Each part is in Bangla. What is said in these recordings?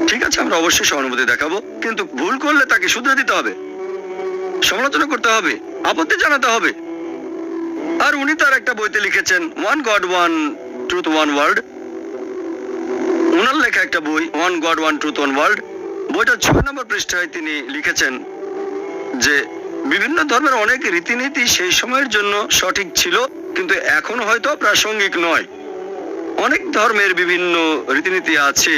ঠিক আছে, আমরা অবশ্যই সহানুভূতি দেখাবো, কিন্তু ভুল করলে তাকে শুধরে দিতে হবে, সমালোচনা করতে হবে, আপত্তি জানাতে হবে। আর উনি তার একটা বইতে লিখেছেন one God one truth one world, ওনার লেখা একটা বই one God one truth one world. বইটা 6 নম্বর পৃষ্ঠায় তিনি লিখেছেন যে বিভিন্ন ধর্মের অনেক রীতিনীতি সেই সময়ের জন্য সঠিক ছিল, কিন্তু এখন হয়তো প্রাসঙ্গিক নয়। অনেক ধর্মের বিভিন্ন রীতিনীতি আছে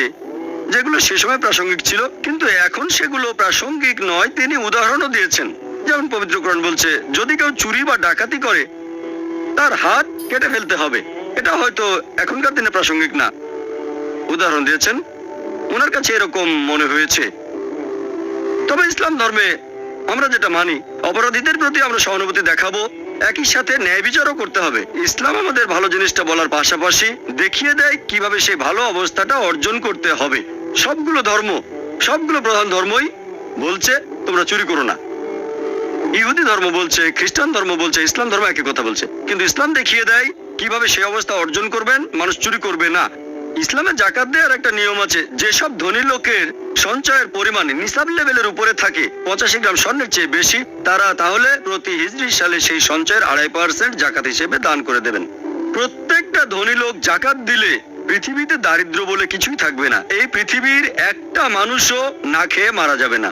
যেগুলো সে সময় প্রাসঙ্গিক ছিল, কিন্তু এখন সেগুলো প্রাসঙ্গিক নয়। তিনি উদাহরণও দিয়েছেন, যেমন পবিত্র কোরআন বলছে যদি কেউ চুরি বা ডাকাতি করে তার হাত কেটে ফেলতে হবে। এটা হয়তো এখনকার দিনে প্রাসঙ্গিক না। উদাহরণ দিয়েছেন, ওনার কাছে এরকম মনে হয়েছে। তবে ইসলাম ধর্মে আমরা যেটা মানি, অপরাধীদের প্রতি আমরা সহানুভূতি দেখাবো, একই সাথে ন্যায় বিচারও করতে হবে। ইসলাম আমাদের ভালো জিনিসটা বলার পাশাপাশি দেখিয়ে দেয় কিভাবে সেই ভালো অবস্থাটা অর্জন করতে হবে। সবগুলো ধর্ম, সবগুলো প্রধান ধর্মই বলছে তোমরা চুরি করো না। ইহুদি ধর্ম বলছে, খ্রিস্টান ধর্ম বলছে, ইসলাম ধর্ম একই কথা বলছে, কিন্তু ইসলাম দেখিয়ে দেয় কিভাবে সেই অবস্থা অর্জন করবেন, মানুষ চুরি করবে না। ইসলামে জাকাত দেওয়ার একটা নিয়ম আছে, যেসব ধনী লোকের সঞ্চয়ের পরিমাণ নিসাব লেভেলের উপরে থাকে, 85 গ্রাম স্বর্ণের চেয়ে বেশি, তারা তাহলে প্রতি হিজরি সালে সেই সঞ্চয়ের 2.5% জাকাত হিসেবে দান করে দেবেন। প্রত্যেকটা ধনী লোক জাকাত দিলে পৃথিবীতে দারিদ্র বলে কিছুই থাকবে না। এই পৃথিবীর একটা মানুষও না খেয়ে মারা যাবে না।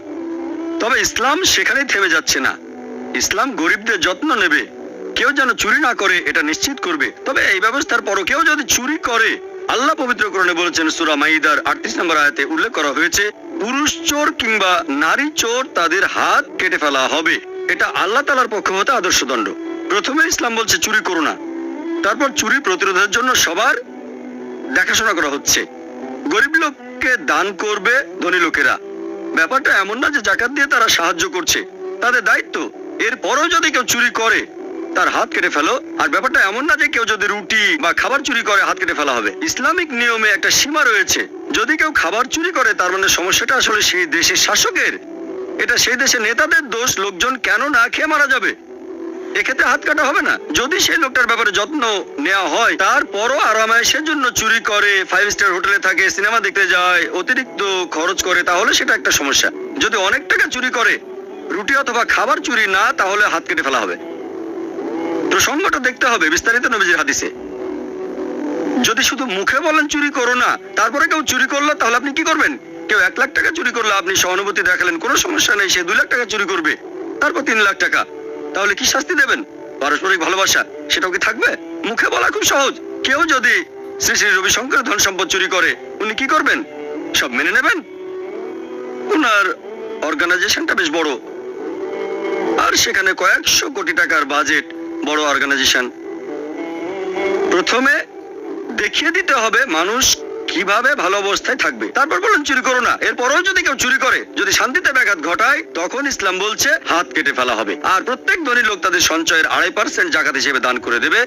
তবে ইসলাম সেখানেই থেমে যাচ্ছে না। ইসলাম গরিবদের যত্ন নেবে, কেউ যেন চুরি না করে এটা নিশ্চিত করবে। তবে এই ব্যবস্থার পরও কেউ যদি চুরি করে, আল্লাহ পবিত্র কোরআনে বলেছেন, সূরা মাইদার 38 নম্বর আয়াতে উল্লেখ করা হয়েছে, পুরুষ চোর কিংবা নারী চোর তাদের হাত কেটে ফেলা হবে। এটা আল্লাহ তাআলার পক্ষ হতে আদর্শ দণ্ড। প্রথমে ইসলাম বলছে চুরি করো না, তারপর চুরি প্রতিরোধের জন্য সবার দেখাশোনা করা হচ্ছে। গরিব লোককে দান করবে ধনী লোকেরা। ব্যাপারটা এমন না যে জাকাত দিয়ে তারা সাহায্য করছে, তাদের দায়িত্ব। এরপরও যদি কেউ চুরি করে তার হাত কেটে ফেলো। আর ব্যাপারটা এমন না যে কেউ যদি রুটি বা খাবার চুরি করে হাত কেটে ফেলা হবে। ইসলামিক নিয়মে একটা সীমা রয়েছে। যদি কেউ খাবার চুরি করে তার মানে সমস্যাটা আসলে সেই দেশের শাসকের, এটা সেই দেশের নেতাদের দোষ। লোকজন কেন না খেয়ে মারা যাবে, এক্ষেত্রে হাত কাটা হবে না। যদি সেই লোকটার ব্যাপারে যত্ন নেওয়া হয়, তারপরও আরামায়েশের জন্য চুরি করে, 5 স্টার হোটেলে থাকে, সিনেমা দেখতে যায়, অতিরিক্ত খরচ করে, তাহলে সেটা একটা সমস্যা। যদি অনেক টাকা চুরি করে, রুটি অথবা খাবার চুরি না, তাহলে হাত কেটে ফেলা হবে। প্রসঙ্গটা দেখতে হবে বিস্তারিত নবীজির হাদিসে। যদি শুধু মুখে বলেন চুরি করো না, তারপরে কেউ চুরি করলো, তাহলে আপনি কি করবেন? কেউ 1 লাখ টাকা চুরি করলো, আপনি সহানুভূতি দেখালেন, কোনো সমস্যা নেই, সে 2 লাখ টাকা চুরি করবে, তারপর 3 লাখ টাকা, তাহলে কি শাস্তি দেবেন? পারস্পরিক ভালোবাসা, সেটাও কি থাকবে? মুখে বলা খুব সহজ। কেউ যদি শ্রী শ্রী রবিশঙ্কর ধন সম্পদ চুরি করে, উনি কি করবেন? সব মেনে নেবেন? উনার অর্গানাইজেশনটা বেশ বড়, আর সেখানে কয়েকশো কোটি টাকার বাজেট, বড় অর্গানাইজেশন। প্রথমে দেখিয়ে দিতে হবে মানুষ কিভাবে ভালো অবস্থায় থাকবে, তারপর বলেন চুরি করো না। এরপরও যদি কেউ চুরি করে, যদি শান্তিতে ব্যাঘাত ঘটায়, তখন ইসলাম বলছে হাত কেটে ফেলা হবে। আর প্রত্যেক ধনী লোক তাদের সঞ্চয়ের 2.5% জাকাত হিসেবে দান করে দেবে।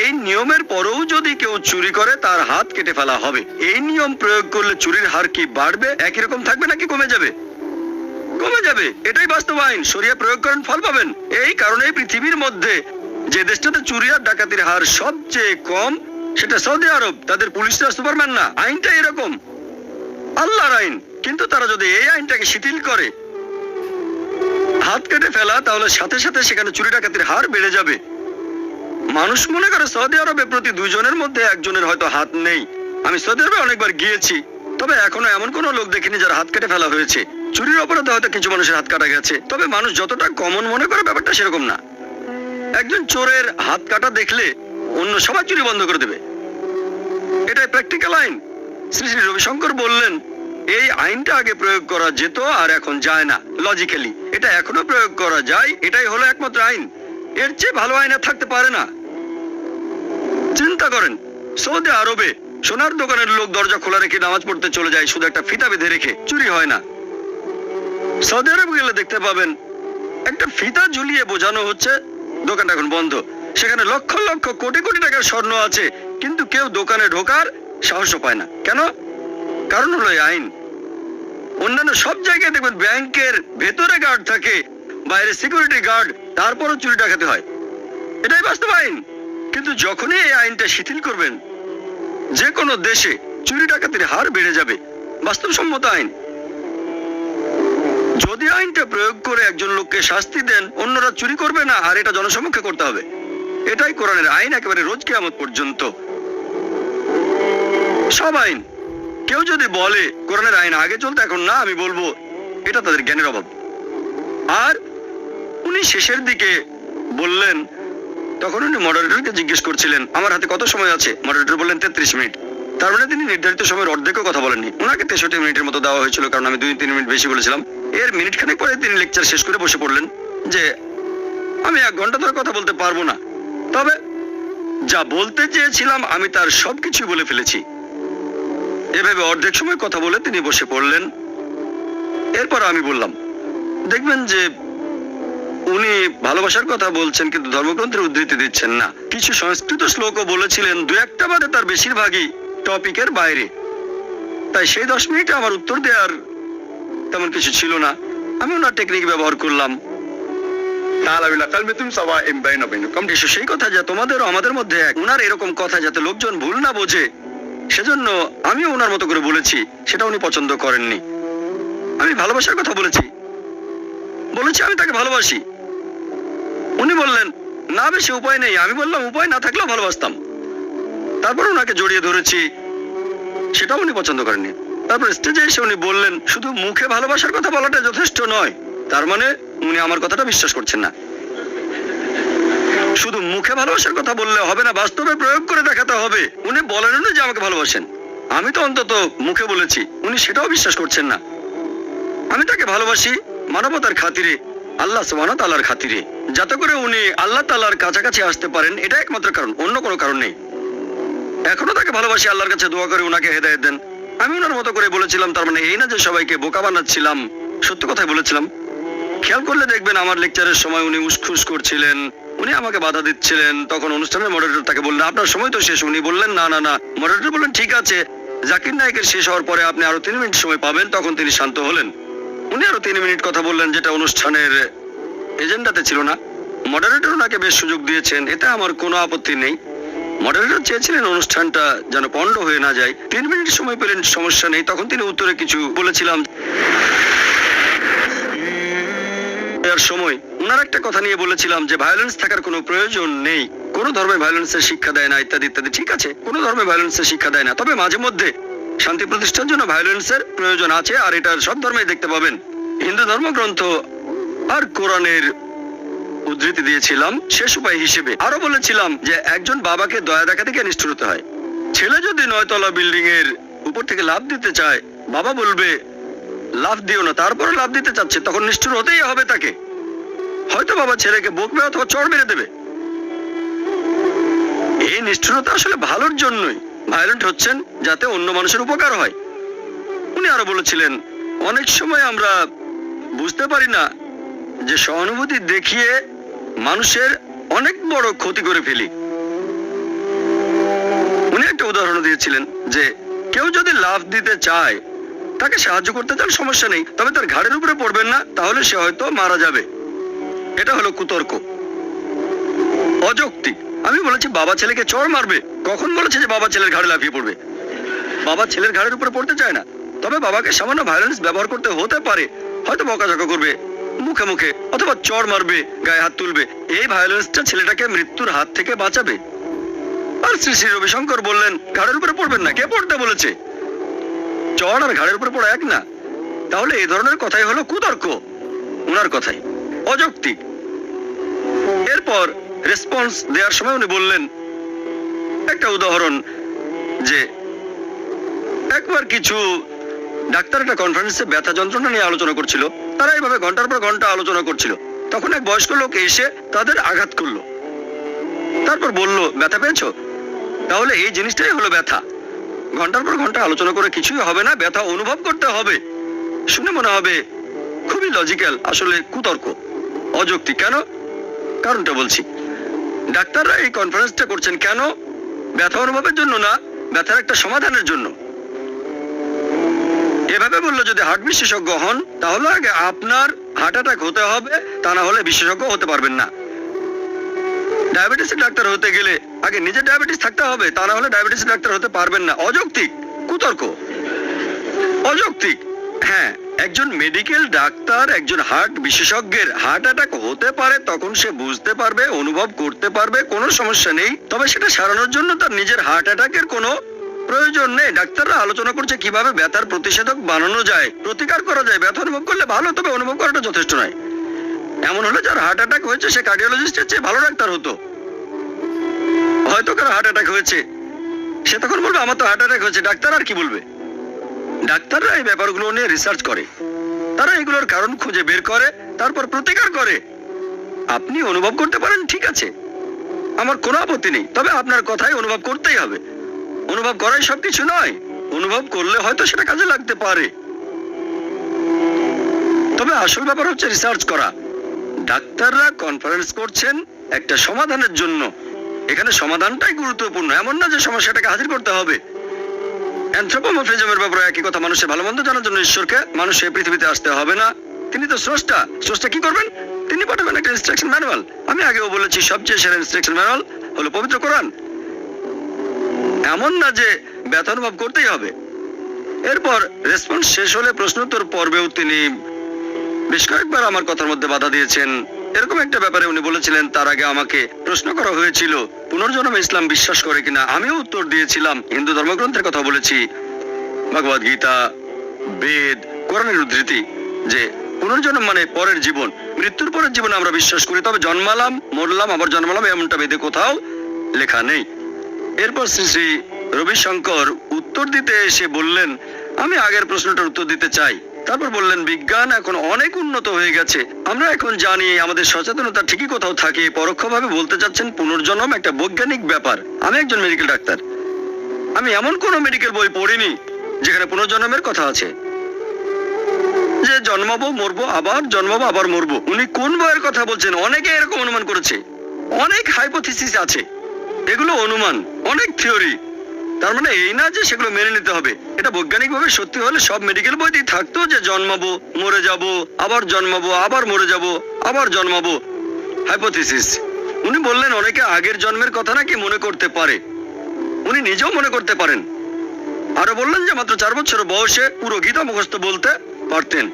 এই নিয়মের পরেও যদি কেউ চুরি করে, তার হাত কেটে ফেলা হবে। এই নিয়ম প্রয়োগ করলে চুরির হার কি বাড়বে, একই রকম থাকবে, নাকি কমে যাবে? কমে যাবে। এটাই বাস্তব আইন। শরিয়া প্রয়োগ করেন, ফল পাবেন। এই কারণে পৃথিবীর মধ্যে যে দেশটাতে চুরি আর ডাকাতির হার সবচেয়ে কম, সেটা সৌদি আরব। তাদের পুলিশরা সুপারম্যান না, আইনটা এরকম, আল্লাহর আইন। কিন্তু তারা যদি এই আইনটাকে শিথিল করে, হাত কেটে ফেলা, তাহলে সাথে সাথে সেখানে চুরি ডাকাতির হার বেড়ে যাবে। মানুষ মনে করে সৌদি আরবে প্রতি 2 জনের মধ্যে 1 জনের হয়তো হাত নেই। আমি সৌদি আরবে অনেকবার গিয়েছি, তবে এখনো এমন কোনো লোক দেখিনি যার হাত কেটে ফেলা হয়েছে। চুরির অপরাধে হয়তো কিছু মানুষের হাত কাটা গেছে, তবে মানুষ যতটা কমন মনে করে ব্যাপারটা সেরকম না। একজন চোরের হাত কাটা দেখলে অন্য সবাই চুরি বন্ধ করে দেবে। এটাই প্র্যাকটিক্যাল আইন। শ্রী শ্রী রবিশঙ্কর বললেন এই আইনটা আগে প্রয়োগ করা যেত, আর এখন যায় না। লজিক্যালি এটা এখনো প্রয়োগ করা যায়, এটাই হলো একমাত্র আইন। এর চেয়ে ভালো আইন আর থাকতে পারে না। চিন্তা করেন, সৌদি আরবে সোনার দোকানের লোক দরজা খোলা রেখে নামাজ পড়তে চলে যায়, শুধু একটা ফিতা বেঁধে রেখে, চুরি হয় না। সৌদি আরব গেলে দেখতে পাবেন একটা ফিতা ঝুলিয়ে বোঝানো হচ্ছে দোকানটা এখন বন্ধ। সেখানে লক্ষ লক্ষ কোটি কোটি টাকার স্বর্ণ আছে, কিন্তু কেউ দোকানে ঢোকার সাহসও পায় না। কেন? কারণ হলো এই আইন। অন্যান্য সব জায়গায় দেখবেন ব্যাংকের ভেতরে গার্ড থাকে, বাইরে সিকিউরিটি গার্ড, তারপরও চুরি ডাকাতি হয়। এটাই বাস্তব আইন। কিন্তু যখনই এই আইনটা শিথিল করবেন, যে কোনো দেশে চুরি ডাকাতির হার বেড়ে যাবে। বাস্তবসম্মত আইন। যদি আইনটা প্রয়োগ করে একজন লোককে শাস্তি দেন, অন্যরা চুরি করবে না, আর এটা জনসমক্ষে করতে হবে। এটাই কোরআনের আইন, একেবারে রোজ কিয়ামত পর্যন্ত সব আইন। কেউ যদি বলে কোরআনের আইন আগে চলতে এখন না, আমি বলবো এটা তাদের জ্ঞানের অভাব। আর উনি শেষের দিকে বললেন, তখন উনি মডারেটরকে জিজ্ঞেস করছিলেন আমার হাতে কত সময় আছে। মডারেটর বললেন 33 মিনিট। তার মানে তিনি নির্ধারিত সময়ের অর্ধেকও কথা বলেননি। ওনাকে 63 মিনিটের মতো দেওয়া হয়েছিল, কারণ আমি 2-3 মিনিট বেশি বলেছিলাম। এর মিনিট খানেক পরে তিনি লেকচার শেষ করে বসে পড়লেন যে আমি 1 ঘন্টা ধরে কথা বলতে পারবো না, তবে যা বলতে চেয়েছিলাম আমি তার সবকিছু বলে ফেলেছি। এভাবে অর্ধেক সময় কথা বলে তিনি বসে পড়লেন। এরপর আমি বললাম, দেখবেন যে উনি ভালোবাসার কথা বলছেন কিন্তু ধর্মগ্রন্থের উদ্ধৃতি দিচ্ছেন না। কিছু সংস্কৃত শ্লোকও বলেছিলেন, 2-1টা বাদে তার বেশিরভাগই টপিকের বাইরে। তাই সেই 10 মিনিটে আমার উত্তর দেওয়ার তেমন কিছু ছিল না। আমি ওনার টেকনিক ব্যবহার করলাম। সেই কথা যা তোমাদেরও আমাদের মধ্যে এক। ওনার এরকম কথা যাতে লোকজন ভুল না বোঝে, সেজন্য আমিও ওনার মতো করে বলেছি। সেটা উনি পছন্দ করেননি। আমি ভালোবাসার কথা বলেছি আমি তাকে ভালোবাসি। উনি বললেন না, বেশি উপায় নেই। আমি বললাম উপায় না থাকলেও ভালোবাসতাম। তারপর ওনাকে জড়িয়ে ধরেছি, সেটাও উনি পছন্দ করেননি। তারপর স্টেজে এসে উনি বললেন শুধু মুখে ভালোবাসার কথা বলাটা যথেষ্ট নয়। তার মানে উনি আমার কথাটা বিশ্বাস করছেন না। শুধু মুখে ভালোবাসার কথা বললে হবে না, বাস্তবে প্রয়োগ করে দেখাতে হবে। উনি বলেন না যে আমাকে ভালোবাসেন, আমি তো অন্তত মুখে বলেছি। উনি সেটাও বিশ্বাস করছেন না। আমি তাকে ভালোবাসি মানবতার খাতিরে, আল্লাহ সুবহানাহু ওয়া তাআলার খাতিরে, যাতে করে উনি আল্লাহ তাআলার কাছাকাছি আসতে পারেন। এটা একমাত্র কারণ, অন্য কোনো কারণ নেই। এখনো তাকে ভালোবাসি, আল্লাহর কাছে দোয়া করে উনাকে হেদায়েত দেন। আমি ওনার মতো করে বলেছিলাম, তার মানে এই না যে সবাইকে বোকা বানাচ্ছিলাম, সত্য কথাই বলেছিলাম। খেয়াল করলে দেখবেন আমার লেকচারের সময় উনি উসখুস করছিলেন, উনি আমাকে বাধা দিচ্ছিলেন। তখন অনুষ্ঠানের মডারেটর তাকে বললেন আপনার সময় তো শেষ। উনি বললেন না না না। মডারেটর বললেন ঠিক আছে, জাকির নায়েকের শেষ হওয়ার পরে আপনি আরো 3 মিনিট সময় পাবেন। তখন তিনি শান্ত হলেন। উনি আরো 3 মিনিট কথা বললেন, যেটা অনুষ্ঠানের এজেন্ডাতে ছিল না। মডারেটর ওনাকে বেশ সুযোগ দিয়েছেন, এতে আমার কোনো আপত্তি নেই। মডারেটর চেয়েছিলেন অনুষ্ঠানটা যেন পণ্ড হয়ে না যায়। 3 মিনিট সময় পেলেন, সমস্যা নেই। তখন তিনি উত্তরে কিছু বলেছিলাম। এর সময় ওনার একটা কথা নিয়ে বলেছিলাম যে ভায়োলেন্স থাকার কোনো প্রয়োজন নেই, কোনো ধর্মে ভায়োলেন্সের শিক্ষা দেয় না, ইত্যাদি ইত্যাদি। ঠিক আছে, কোনো ধর্মে ভায়োলেন্সের শিক্ষা দেয় না, তবে মাঝে মধ্যে শান্তি প্রতিষ্ঠার জন্য ভায়োলেন্সের প্রয়োজন আছে, আর এটা সব ধর্মেই দেখতে পাবেন। হিন্দু ধর্মগ্রন্থ আর কোরআনের উদ্ধৃতি দিয়েছিলাম শেষ উপায় হিসেবে। আরো বলেছিলাম যে একজন বাবাকে দয়া দেখাতে গিয়ে নিষ্ঠুর হতে হয়। ছেলে যদি 9 তলা বিল্ডিং এর উপর থেকে লাফ দিতে চায়, বাবা বলবে লাফ দিও না, তারপরে লাফ দিতে চাচ্ছে, তখন নিষ্ঠুর হতেই হবে তাকে। হয়তো বাবা ছেলেকে বকবে অথবা চড় মেরে দেবে। এই নিষ্ঠুরতা আসলে ভালোর জন্যই। ভায়োলেন্ট হচ্ছেন যাতে অন্য মানুষের উপকার হয়। উনি আরো বলেছিলেন অনেক সময় আমরা বুঝতে পারি না যে সহানুভূতি দেখিয়ে মানুষের অনেক বড় ক্ষতি করে ফেলি। উনি একটা উদাহরণ দিয়েছিলেন যে কেউ যদি লাফ দিতে চায়, তাকে সাহায্য করতে চান, সমস্যা নেই, তবে তার ঘাড়ের উপরে পড়বেন না, তাহলে সে হয়তো মারা যাবে। এটা হলো কুতর্ক, অযৌক্তিক। আমি বলেছি বাবা ছেলেকে চড় মারবে, কখন বলেছে যে বাবা ছেলের ঘাড়ে লাফিয়ে পড়বে? বাবা ছেলের ঘাড়ের উপরে পড়তে চায় না, তবে বাবাকে সামান্য ভায়োলেন্স ব্যবহার করতে হতে পারে। হয়তো বকাঝকা করবে মুখে মুখে, অথবা চড় মারবে, গায়ে হাত তুলবে। এই ভায়োলেন্সটা ছেলেটাকে মৃত্যুর হাত থেকে বাঁচাবে। আর শ্রী শ্রী রবিশঙ্কর বললেন ঘাড়ের উপরে পড়বেন না। কে পড়তে বলেছে? চড় আর ঘাড়ের উপরে পড়া এক না। তাহলে এই ধরনের কথাই হলো কুতর্ক, ওনার কথাই অযৌক্তিক। এরপর রেসপন্স দেওয়ার সময় উনি বললেন একটা উদাহরণ, যে একবার কিছু ডাক্তার একটা কনফারেন্সে ব্যথা যন্ত্রণা নিয়ে আলোচনা করছিল। তারা এইভাবে ঘন্টার পর ঘন্টা আলোচনা করছিল। তখন এক বয়স্ক লোক এসে তাদের আঘাত করলো, তারপর বলল ব্যথা পেয়েছো? তাহলে এই জিনিসটাই হলো ব্যথা। ঘন্টার পর ঘন্টা আলোচনা করে কিছুই হবে না, ব্যথা অনুভব করতে হবে। শুনে মনে হবে খুবই লজিক্যাল, আসলে কুতর্ক, অযৌক্তিক। কেন? কারণটা বলছি। ডাক্তাররা এই কনফারেন্সটা করছেন কেন? ব্যথা অনুভবের জন্য না, ব্যথার একটা সমাধানের জন্য। এভাবে বললো যদি হার্ট বিশেষজ্ঞ হন, তাহলে আগে আপনার হার্ট অ্যাটাক হতে হবে, তা না হলে বিশেষজ্ঞ হতে পারবেন না। ডায়াবেটিসের ডাক্তার হতে গেলে আগে নিজের ডায়াবেটিস থাকতে হবে, তা না হলে ডায়াবেটিসের ডাক্তার হতে পারবেন না। অযৌক্তিক, কুতর্ক। অযৌক্তিক। হ্যাঁ, একজন মেডিকেল ডাক্তার একজন হার্ট বিশেষজ্ঞের হার্ট অ্যাটাক হতে পারে, তখন সে বুঝতে পারবে, অনুভব করতে পারবে, কোনো সমস্যা নেই। তবে সেটা সারানোর জন্য তার নিজের হার্ট অ্যাটাকের কোনো প্রয়োজন নেই। ডাক্তাররা আলোচনা করছে কিভাবে ব্যথার প্রতিষেধক বানানো যায়, প্রতিকার করা যায়। ব্যথা অনুভব করলে ভালো, তবে অনুভব করাটা যথেষ্ট নয়। এমন হলে যার হার্ট অ্যাটাক হয়েছে সে কার্ডিওলজিস্টের চেয়ে ভালো ডাক্তার হতো। হয়তো কারো হার্ট অ্যাটাক হয়েছে, সে তখন বলবে আমার তো হার্ট অ্যাটাক হয়েছে। ডাক্তার আর কি বলবে? ডাক্তাররা এই ব্যাপারগুলো নিয়ে রিসার্চ করে, তারা এগুলোর কারণ খুঁজে বের করে, তারপর প্রতিকার করে। আপনি অনুভব করতে পারেন, ঠিক আছে, আমার কোনো আপত্তি নেই, তবে আপনার কথাই অনুভব করতেই হবে। অনুভব করাই সবকিছু নয়, অনুভব করলে হয়তো সেটা কাজে লাগতে পারে। তবে আসল ব্যাপার হচ্ছে রিসার্চ করা। ডাক্তাররা কনফারেন্স করছেন একটা সমাধানের জন্য। এখানে সমাধানটাই গুরুত্বপূর্ণ, এমন না যে সমস্যাটাকে হাজির করতে হবে। অ্যানথ্রোপোমরফিজমের ব্যাপারে একই কথা। মানুষের ভালো মন্দ জানার জন্য ঈশ্বরকে মানুষ এই পৃথিবীতে আসতে হবে না, তিনি তো স্রষ্টা। স্রষ্টা কি করবেন? তিনি পাঠাবেন একটা ইনস্ট্রাকশন ম্যানুয়াল। আমি আগেও বলেছি সবচেয়ে সেরা ইনস্ট্রাকশন ম্যানুয়াল হলো পবিত্র কোরআন। এমন না যে ব্যথা অনুভব করতেই হবে। এরপর রেসপন্স শেষ হলে প্রশ্নোত্তর পর্বেও তিনি বেশ কয়েকবার আমার কথার মধ্যে বাধা দিয়েছেন। এরকম একটা ব্যাপারে উনি বলেছিলেন, তার আগে আমাকে প্রশ্ন করা হয়েছিল পুনর্জন্মে ইসলাম বিশ্বাস করে কিনা। আমিও উত্তর দিয়েছিলাম, হিন্দু ধর্মগ্রন্থের কথা বলেছি, ভগবদ গীতা, বেদ, কোরআনের উদ্ধৃতি, যে পুনর্জন্ম মানে পরের জীবন, মৃত্যুর পরের জীবনে আমরা বিশ্বাস করি। তবে জন্মালাম, মরলাম, আবার জন্মালাম এমনটা বেদে কোথাও লেখা নেই। এরপর শ্রী শ্রী রবিশঙ্কর উত্তর দিতে এসে বললেন, আমি আগের প্রশ্নটার উত্তর দিতে চাই। তারপর বললেন, বিজ্ঞান এখন অনেক উন্নত হয়ে গেছে, আমরা এখন জানি, আমাদের সচেতনতা ঠিকই কোথাও থাকে। পরোক্ষভাবে বলতে চাচ্ছেন পুনর্জন্ম একটা বৈজ্ঞানিক ব্যাপার। আমি একজন মেডিকেল ডাক্তার, আমি এমন কোনো মেডিকেল বই পড়িনি যেখানে পুনর্জন্মের কথা আছে, যে জন্মাবো, মরবো, আবার জন্মাবো, আবার মরবো। উনি কোন বইয়ের কথা বলছেন? অনেকে এরকম অনুমান করেছে, অনেক হাইপোথিসিস আছে, এগুলো অনুমান, অনেক থিওরি। তার মানে এই না যে সেগুলো মেনে নিতে হবে। এটা বৈজ্ঞানিকভাবে সত্যি হলে সব মেডিকেল বইতেই থাকতো যে জন্মাবো, মরে যাব, আবার জন্মাবো, আবার মরে যাব, আবার জন্মাবো। হাইপোথিসিস। উনি বললেন অনেকে আগের জন্মের কথা নাকি মনে করতে পারে, উনি নিজেও মনে করতে পারেন। আরো বললেন যে মাত্র 4 বছর বয়সে পুরো গীতা মুখস্থ বলতে পারতেন।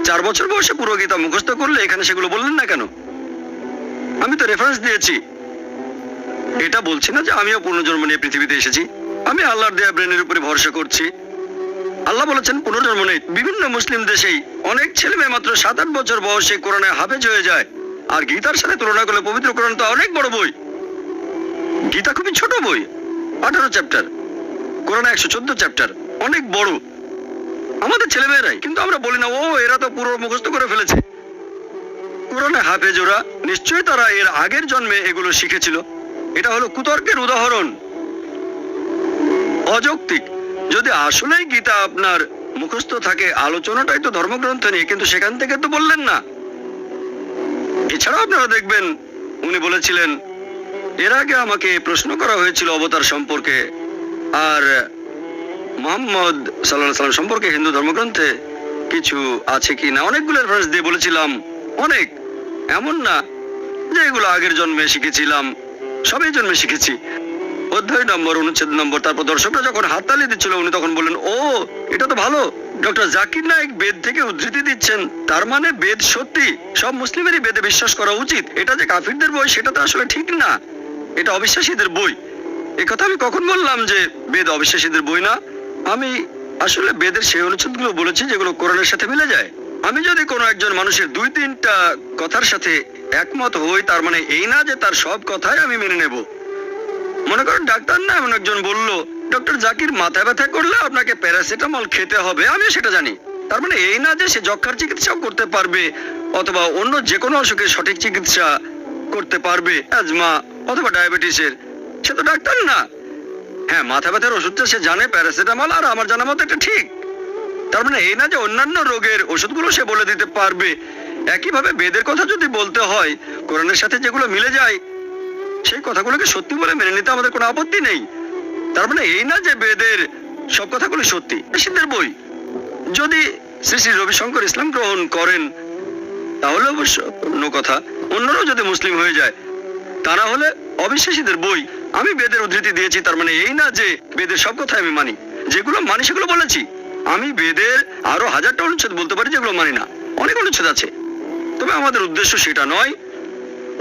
4 বছর বয়সে পুরো গীতা মুখস্থ করলে এখানে সেগুলো বললেন না কেন? আমি তো রেফারেন্স দিয়েছি। এটা বলছি না যে আমিও পুনর্জন্ম নিয়ে পৃথিবীতে এসেছি। আমি আল্লাহর দেয়া ব্রেনের উপরে ভরসা করছি। আল্লাহ বলেছেন পুনর্জন্ম নেই। বিভিন্ন মুসলিম দেশেই অনেক ছেলে মেয়ে মাত্র 7-8 বছর বয়সে কোরআনে হাফেজ হয়ে যায়। আর গীতার সাথে তুলনা করলে পবিত্র কোরআন তো অনেক বড় বই। গীতা খুবই ছোট বই, 18 চ্যাপ্টার, কোরআনে 114 চ্যাপ্টার, অনেক বড়। আমাদের ছেলেমেয়েরাই, কিন্তু আমরা বলি না ও এরা তো পুরো মুখস্থ করে ফেলেছে। কোরআনে হাফেজ ওরা, নিশ্চয়ই তারা এর আগের জন্মে এগুলো শিখেছিল। এটা হলো কুতর্কের উদাহরণ, অযৌক্তিক। যদি আসলেই গীতা আপনার মুখস্থ থাকে, আলোচনাটাই তো ধর্মগ্রন্থ নিয়ে, কিন্তু সেখান থেকে তো বললেন না। এছাড়াও আপনারা দেখবেন উনি বলেছিলেন, এর আগে আমাকে প্রশ্ন করা হয়েছিল অবতার সম্পর্কে আর মুহাম্মদ সাল্লাল্লাহু আলাইহি সাল্লাম সম্পর্কে হিন্দু ধর্মগ্রন্থে কিছু আছে কি না। অনেকগুলো রেফারেন্স দিয়ে বলেছিলাম, অনেক, এমন না যে এগুলো আগের জন্মে শিখেছিলাম, সবই জন্মে শিখেছি। অধ্যায় নম্বর, অনুচ্ছেদ নম্বর। তারপর দর্শকরা যখন হাততালি দিচ্ছিল উনি তখন বললেন, ও এটা তো ভালো, ডক্টর জাকির নায়েক বেদ থেকে উদ্ধৃতি দিচ্ছেন, তার মানে বেদ সত্যি, সব মুসলিমেরই বেদে বিশ্বাস করা উচিত। এটা যে কাফিরদের বই সেটা তো আসলে ঠিক না, এটা অবিশ্বাসীদের বই। এই কথা আমি কখন বললাম যে বেদ অবিশ্বাসীদের বই না? আমি আসলে বেদের সেই অনুচ্ছেদগুলো বলেছি যেগুলো কোরআনের সাথে মিলে যায়। আমি যদি কোনো একজন মানুষের 2-3টা কথার সাথে একমত হই, তার মানে এই না যে তার সব কথাই আমি মেনে নেব। মনে করেন ডাক্তার না এমন একজন বলল, ডক্টর জাকির মাথা ব্যথা করলে আপনাকে প্যারাসিটামল খেতে হবে, আমিও সেটা জানি। তার মানে এই না যে সে যক্ষার চিকিৎসাও করতে পারবে অথবা অন্য যে কোনো অসুখের সঠিক চিকিৎসা করতে পারবে, অ্যাজমা অথবা ডায়াবেটিসের। সে তো ডাক্তার না। হ্যাঁ, মাথা ব্যথার ওষুধটা সে জানে প্যারাসিটামল, আর আমার জানা মতো এটা ঠিক। তার মানে এই না যে অন্যান্য রোগের ওষুধগুলো সে বলে দিতে পারবে। একইভাবে বেদের কথা যদি বলতে হয়, কোরআনের সাথে যেগুলো মিলে যায় সেই কথাগুলোকে সত্যি বলে মেনে নিতে আমাদের কোনো আপত্তি নেই। তার মানে এই না যে বেদের সব কথাগুলো সত্যি। সিদ্ধের বই। যদি শ্রী শ্রী রবিশঙ্কর ইসলাম গ্রহণ করেন তাহলে অবশ্য অন্য কথা, অন্যরাও যদি মুসলিম হয়ে যায়, তা না হলে অবিশ্বাসীদের বই। আমি বেদের উদ্ধৃতি দিয়েছি, তার মানে এই না যে বেদের সব কথা আমি মানি। যেগুলো মানি সেগুলো বলেছি। আমি বেদের আরো হাজারটা অনুচ্ছেদ বলতে পারি যেগুলো মানি না, অনেক অনুচ্ছেদ আছে, তবে আমাদের উদ্দেশ্য সেটা নয়।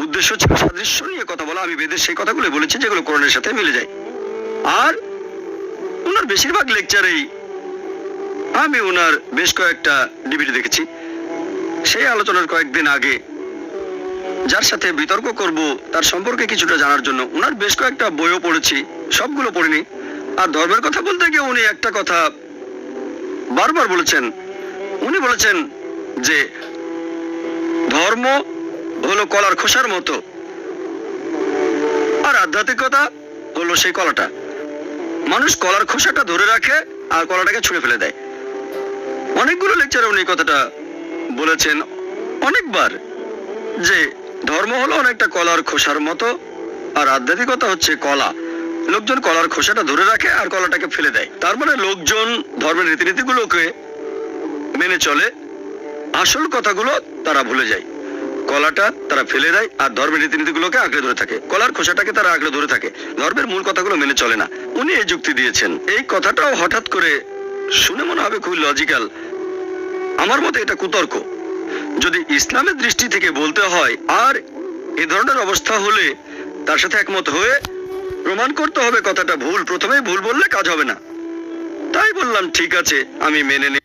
উদ্দেশ্য হচ্ছে সাদৃশ্য নিয়ে কথা বলা। আমি বেদের সেই কথাগুলো বলেছি যেগুলো কোরআনের সাথে মিলে যায়। আর ওনার বেশিরভাগ লেকচারেই আমি ওনার বেশ কয়েকটা ডিভিডি দেখেছি। সেই আলোচনার কয়েকদিন আগে যার সাথে বিতর্ক করব তার সম্পর্কে কিছুটা জানার জন্য ওনার বেশ কয়েকটা বইও পড়েছি, সবগুলো পড়িনি। আর ধর্মের কথা বলতে গিয়ে উনি একটা কথা বারবার বলেছেন। উনি বলেছেন যে ধর্ম হলো কলার খোসার মতো, আর আধ্যাত্মিকতা হলো সেই কলাটা। মানুষ কলার খোসাটা ধরে রাখে আর কলাটাকে ছুঁড়ে ফেলে দেয়। অনেকগুলো লেকচারে উনি কথাটা বলেছেন অনেকবার, যে ধর্ম হলো অনেকটা কলার খোসার মতো আর আধ্যাত্মিকতা হচ্ছে কলা। লোকজন কলার খোসাটা ধরে রাখে আর কলাটাকে ফেলে দেয়। তার মানে লোকজন ধর্মের রীতিনীতিগুলোকে মেনে চলে, আসল কথাগুলো তারা ভুলে যায়। কলাটা তারা ফেলে দেয় আর ধর্মের রীতিনীতিগুলোকে আঁকড়ে ধরে থাকে, কলার খোসাটাকে তারা আঁকড়ে ধরে থাকে, ধর্মের মূল কথাগুলো মেনে চলে না। উনি এই যুক্তি দিয়েছেন। এই কথাটাও হঠাৎ করে শুনে মনে হবে খুবই লজিক্যাল, আমার মতে এটা কুতর্ক। যদি ইসলামের দৃষ্টি থেকে বলতে হয় আর এ ধরনের অবস্থা হলে তার সাথে একমত হয়ে প্রমাণ করতে হবে কথাটা ভুল। প্রথমেই ভুল বললে কাজ হবে না। তাই বললাম ঠিক আছে, আমি মেনে নিই।